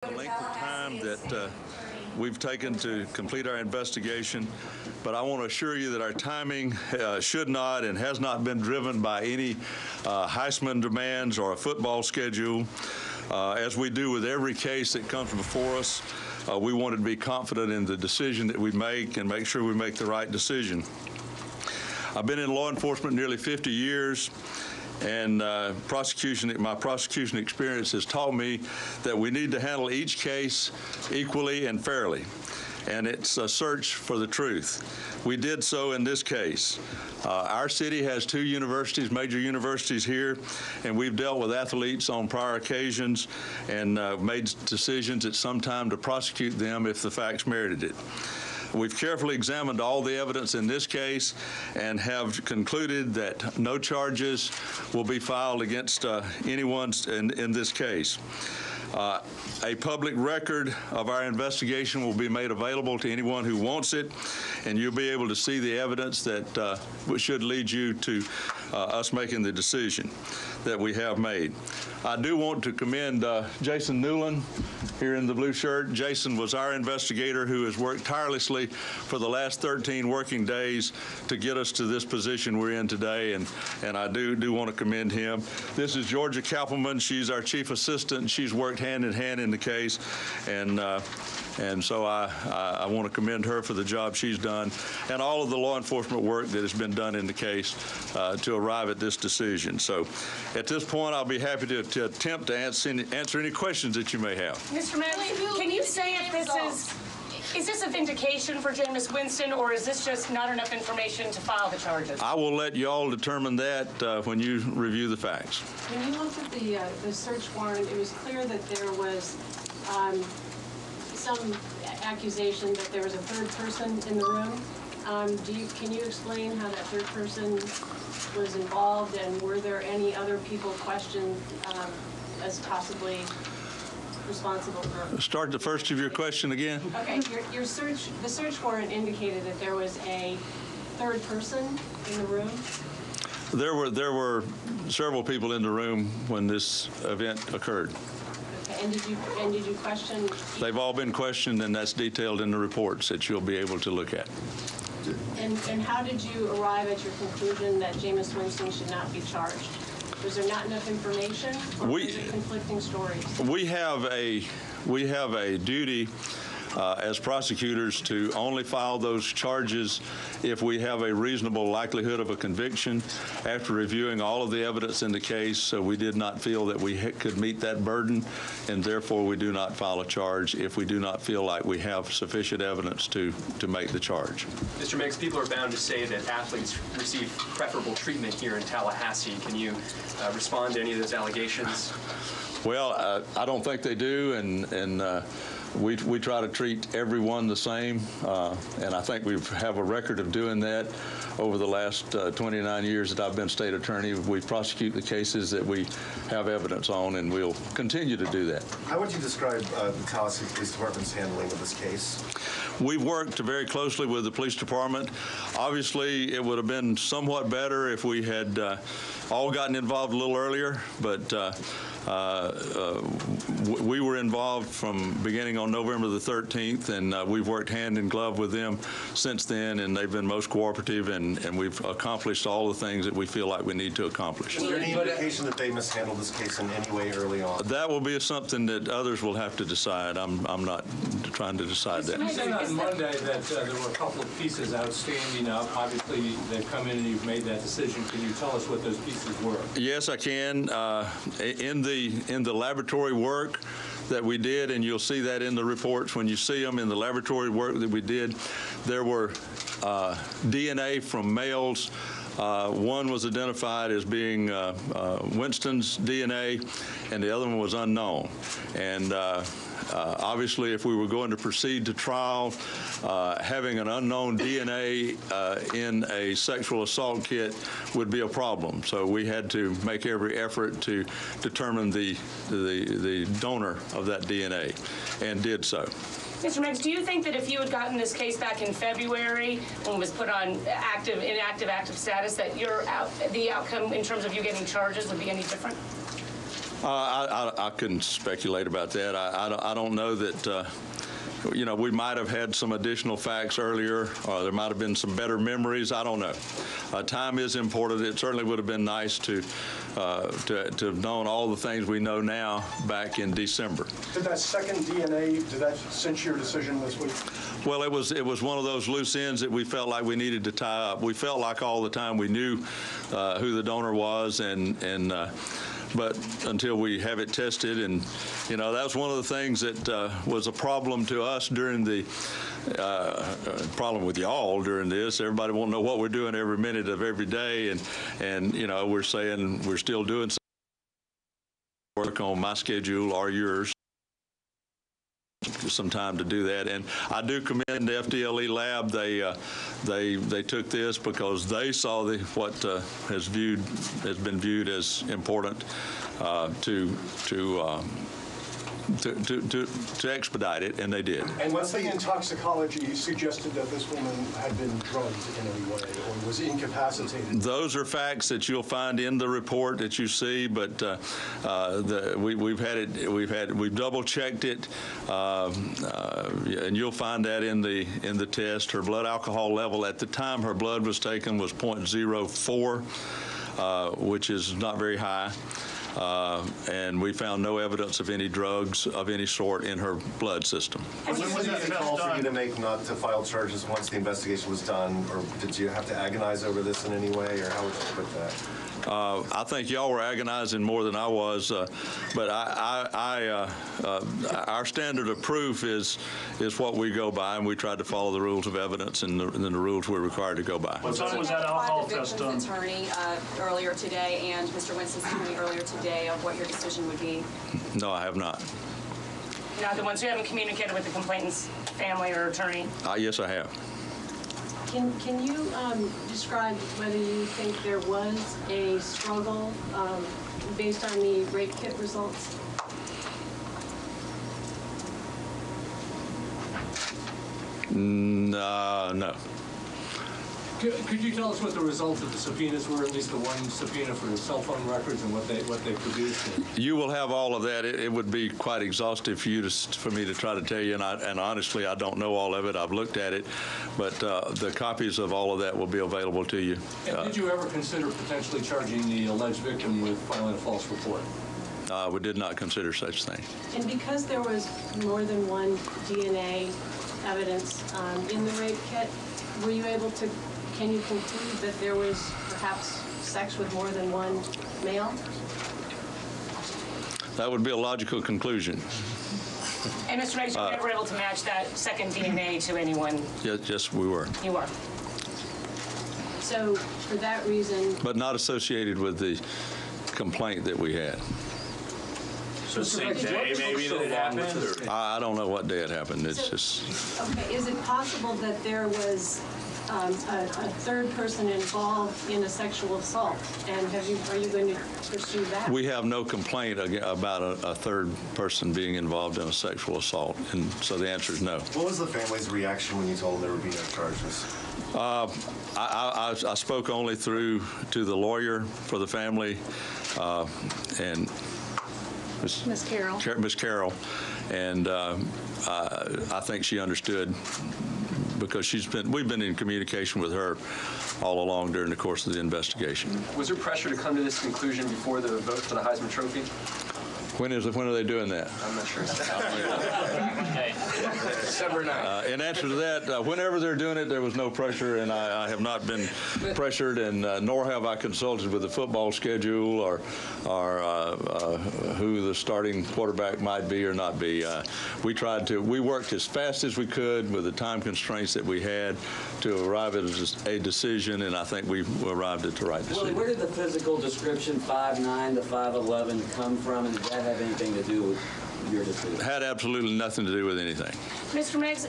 The length of time that we've taken to complete our investigation, but I want to assure you that our timing should not and has not been driven by any Heisman demands or a football schedule. As we do with every case that comes before us, we want to be confident in the decision that we make and make sure we make the right decision. I've been in law enforcement nearly 50 years. And my prosecution experience has taught me that we need to handle each case equally and fairly. And it's a search for the truth. We did so in this case. Our city has two universities, major universities here, and we've dealt with athletes on prior occasions and made decisions at some time to prosecute them if the facts merited it. We've carefully examined all the evidence in this case and have concluded that no charges will be filed against anyone in this case. A public record of our investigation will be made available to anyone who wants it, and you'll be able to see the evidence that should lead you to us making the decision that we have made. I do want to commend Jason Newland here in the blue shirt. Jason was our investigator who has worked tirelessly for the last 13 working days to get us to this position we're in today, and I do want to commend him. This is Georgia Kappelman. She's our chief assistant. She's worked hand in hand in the case, and so I want to commend her for the job she's done and all of the law enforcement work that has been done in the case to arrive at this decision. So at this point, I'll be happy to attempt to answer any questions that you may have. Mr. Meggs, can you say if this is this a vindication for Jameis Winston, or is this just not enough information to file the charges? I will let you all determine that when you review the facts. When you looked at the search warrant, it was clear that there was some accusation that there was a third person in the room. Can you explain how that third person was involved, and were there any other people questioned as possibly responsible for? Start the first of your question again. Okay, the search warrant indicated that there was a third person in the room. There were several people in the room when this event occurred. Okay, and did you question? They've all been questioned, and that's detailed in the reports that you'll be able to look at. And how did you arrive at your conclusion that Jameis Winston should not be charged? Was there not enough information, or was it conflicting stories? We have a duty as prosecutors to only file those charges if we have a reasonable likelihood of a conviction. After reviewing all of the evidence in the case, we did not feel that we could meet that burden, and therefore we do not file a charge if we do not feel like we have sufficient evidence to make the charge. Mr. Meggs, people are bound to say that athletes receive preferable treatment here in Tallahassee. Can you respond to any of those allegations? Well, I don't think they do, and we try to treat everyone the same, and I think we have a record of doing that over the last 29 years that I've been state attorney. We prosecute the cases that we have evidence on, and we'll continue to do that. How would you describe the Tallahassee Police Department's handling of this case? We've worked very closely with the police department. Obviously, it would have been somewhat better if we had all gotten involved a little earlier, but we were involved from beginning on November the 13th, and we've worked hand in glove with them since then, and they've been most cooperative, and we've accomplished all the things that we feel like we need to accomplish. Is there any indication that they mishandled this case in any way early on? That will be something that others will have to decide. I'm not trying to decide that. You said on Monday that there were a couple of pieces outstanding. Obviously, they've come in and you've made that decision. Can you tell us what those pieces were? Yes, I can. In the laboratory work that we did, and you'll see that in the reports when you see them, in the laboratory work that we did, there were DNA from males. One was identified as being Winston's DNA, and the other one was unknown. And obviously, if we were going to proceed to trial, having an unknown DNA in a sexual assault kit would be a problem. So we had to make every effort to determine the donor of that DNA, and did so. Mr. Meggs, do you think that if you had gotten this case back in February when it was put on inactive status, that the outcome in terms of you getting charges would be any different? I couldn't speculate about that. I don't know that. We might have had some additional facts earlier, or there might have been some better memories. I don't know. Time is important. It certainly would have been nice to have known all the things we know now back in December. Did that second DNA, did that cinch your decision this week? Well, it was one of those loose ends that we felt like we needed to tie up. We felt like all the time we knew who the donor was, but until we have it tested, and that was one of the things that was a problem to us during the problem with y'all during this. Everybody won't know what we're doing every minute of every day, and we're saying we're still doing some work on my schedule or yours. Some time to do that, and I do commend the FDLE lab. They took this because they saw what has been viewed as important to expedite it, and they did. And once the toxicology suggested that this woman had been drugged in any way or was incapacitated. Those are facts that you'll find in the report that you see, but we've double checked it, and you'll find that in the test. Her blood alcohol level at the time her blood was taken was 0.04, which is not very high. And we found no evidence of any drugs of any sort in her blood system. Was it a call for you to make not to file charges once the investigation was done, or did you have to agonize over this in any way, or how would you put that? I think y'all were agonizing more than I was, but our standard of proof is what we go by, and we tried to follow the rules of evidence and the rules we're required to go by. What time was that alcohol test done? The attorney earlier today and Mr. Winston's attorney earlier today of what your decision would be? No, I have not. Not the ones who haven't communicated with the complainant's family or attorney? Yes, I have. Can you describe whether you think there was a struggle based on the rape kit results? No. Could you tell us what the results of the subpoenas were, at least the one subpoena for the cell phone records, and what they produced? You will have all of that. It would be quite exhaustive for me to try to tell you, and honestly, I don't know all of it. I've looked at it, but the copies of all of that will be available to you. And did you ever consider potentially charging the alleged victim with filing a false report? We did not consider such thing. And because there was more than one DNA evidence in the rape kit, were you able to, can you conclude that there was perhaps sex with more than one male? That would be a logical conclusion. And Mr. Meggs, you were never able to match that second DNA to anyone? Yes, we were. You were. So for that reason... But not associated with the complaint that we had. So same day maybe that it happened? I don't know what day it happened. It's just... Okay, is it possible that there was a third person involved in a sexual assault? And are you going to pursue that? We have no complaint about a third person being involved in a sexual assault, and so the answer is no. What was the family's reaction when you told them there would be no charges? I spoke only to the lawyer for the family, and Miss Carroll, and I think she understood because we've been in communication with her all along during the course of the investigation. Was there pressure to come to this conclusion before the vote for the Heisman Trophy? When are they doing that? I'm not sure. December 9th. In answer to that, whenever they're doing it, there was no pressure, and I have not been pressured, and nor have I consulted with the football schedule or who the starting quarterback might be or not be. We worked as fast as we could with the time constraints that we had to arrive at a decision, and I think we arrived at the right decision. Willie, where did the physical description 5'9" to 5'11" come from, and did that have anything to do with your decision? It had absolutely nothing to do with anything. Mr. Meggs,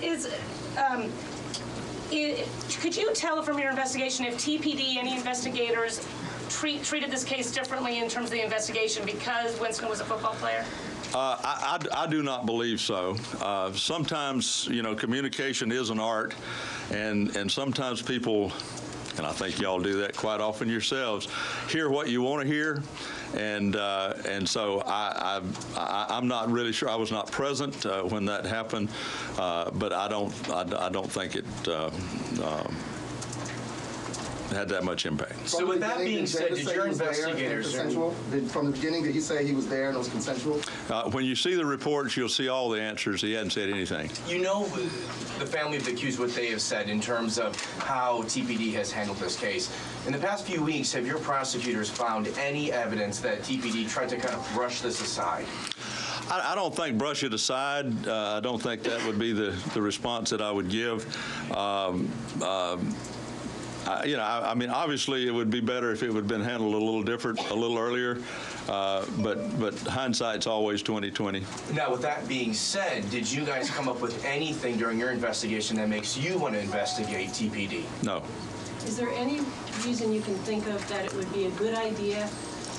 could you tell from your investigation if TPD, any investigators, treated this case differently in terms of the investigation because Winston was a football player? I do not believe so. Sometimes, communication is an art, and sometimes people and I think y'all do that quite often yourselves. Hear what you want to hear, and so I'm not really sure. I was not present when that happened, but I don't think it had that much impact. So with that being said, did your investigators... From the beginning, did he say he was there and it was consensual? When you see the reports, you'll see all the answers. He hadn't said anything. You know the family of the accused, what they have said in terms of how TPD has handled this case. In the past few weeks, have your prosecutors found any evidence that TPD tried to kind of brush this aside? I don't think brush it aside. I don't think that would be the response that I would give. I mean, obviously, it would be better if it would have been handled a little different, a little earlier. But hindsight's always 20/20. Now, with that being said, did you guys come up with anything during your investigation that makes you want to investigate TPD? No. Is there any reason you can think of that it would be a good idea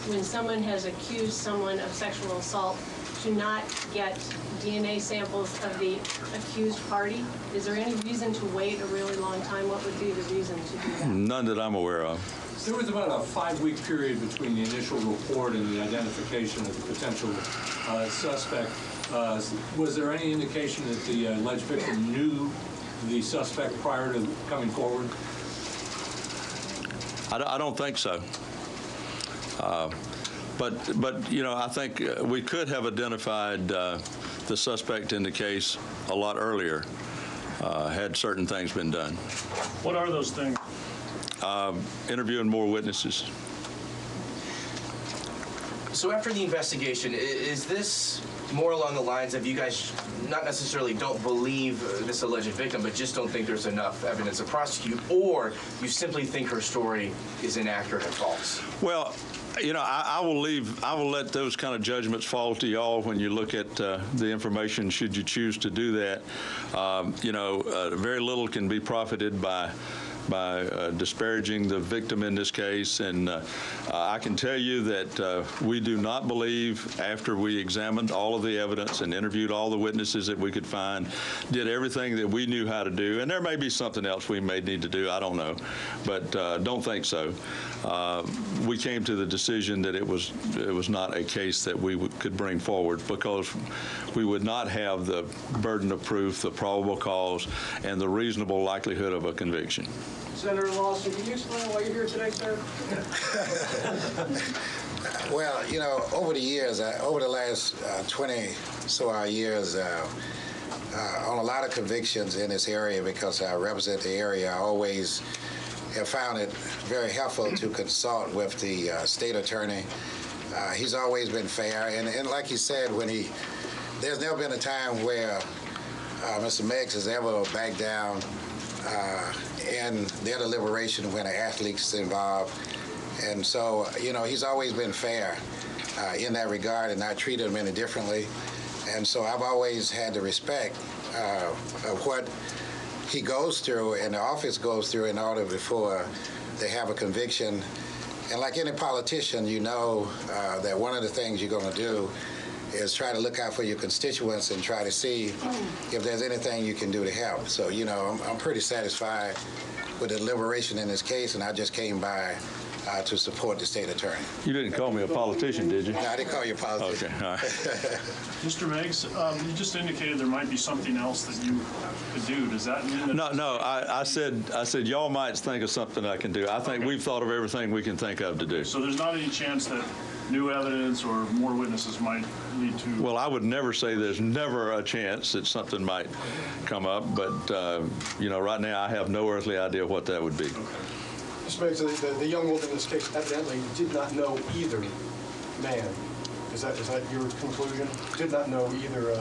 when someone has accused someone of sexual assault to not get DNA samples of the accused party? Is there any reason to wait a really long time? What would be the reason to do that? None that I'm aware of. There was about a 5-week period between the initial report and the identification of the potential suspect. Was there any indication that the alleged victim knew the suspect prior to coming forward? I don't think so. But you know, I think we could have identified the suspect in the case a lot earlier had certain things been done. What are those things? Interviewing more witnesses. So after the investigation, is this more along the lines of you guys not necessarily don't believe this alleged victim, but just don't think there's enough evidence to prosecute, or you simply think her story is inaccurate and false? Well, you know, I will let those kind of judgments fall to y'all when you look at the information, should you choose to do that. You know, very little can be profited by disparaging the victim in this case, and I can tell you that we do not believe, after we examined all of the evidence and interviewed all the witnesses that we could find, did everything that we knew how to do, and there may be something else we may need to do, I don't know, but don't think so. We came to the decision that it was not a case that we could bring forward because we would not have the burden of proof, the probable cause, and the reasonable likelihood of a conviction. Senator Lawson, can you explain why you're here today, sir? Well, you know, over the years, over the last 20-so years, on a lot of convictions in this area, because I represent the area, I always have found it very helpful to consult with the state attorney. He's always been fair, and like he said, there's never been a time where Mr. Meggs has ever backed down in their deliberation when an athlete's involved. And so, you know, he's always been fair in that regard and not treated him any differently. And so I've always had the respect of what he goes through and the office goes through in order before they have a conviction. And like any politician, you know that one of the things you're going to do is try to look out for your constituents and try to see if there's anything you can do to help. So, you know, I'm pretty satisfied with the deliberation in this case, and I just came by to support the state attorney. You didn't call me a politician, did you? No, I didn't call you a politician. Okay, all right. Mr. Meggs, you just indicated there might be something else that you could do. Does that mean that... No, I said y'all might think of something I can do. I think we've thought of everything we can think of to do. So there's not any chance that new evidence or more witnesses might lead to... Well, I would never say there's never a chance that something might come up, but, you know, right now I have no earthly idea what that would be. Okay. Mr. Meggs, the young woman in this case evidently did not know either man. Is that your conclusion? Did not know either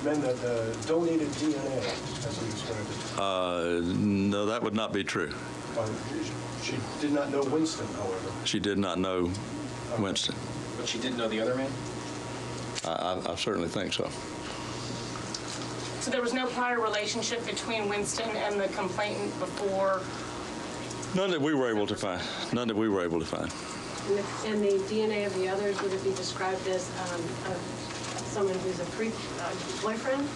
men that donated DNA, as you described it? No, that would not be true. She did not know Winston, however. She did not know Winston. But she didn't know the other man? I certainly think so. So there was no prior relationship between Winston and the complainant before? None that we were able to find. None that we were able to find. And the DNA of the others, would it be described as someone who's a boyfriend?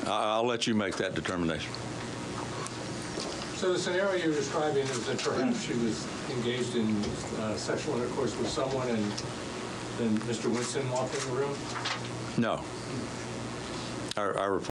I'll let you make that determination. So the scenario you're describing is that perhaps she was engaged in sexual intercourse with someone and then Mr. Winston walked in the room? No. Our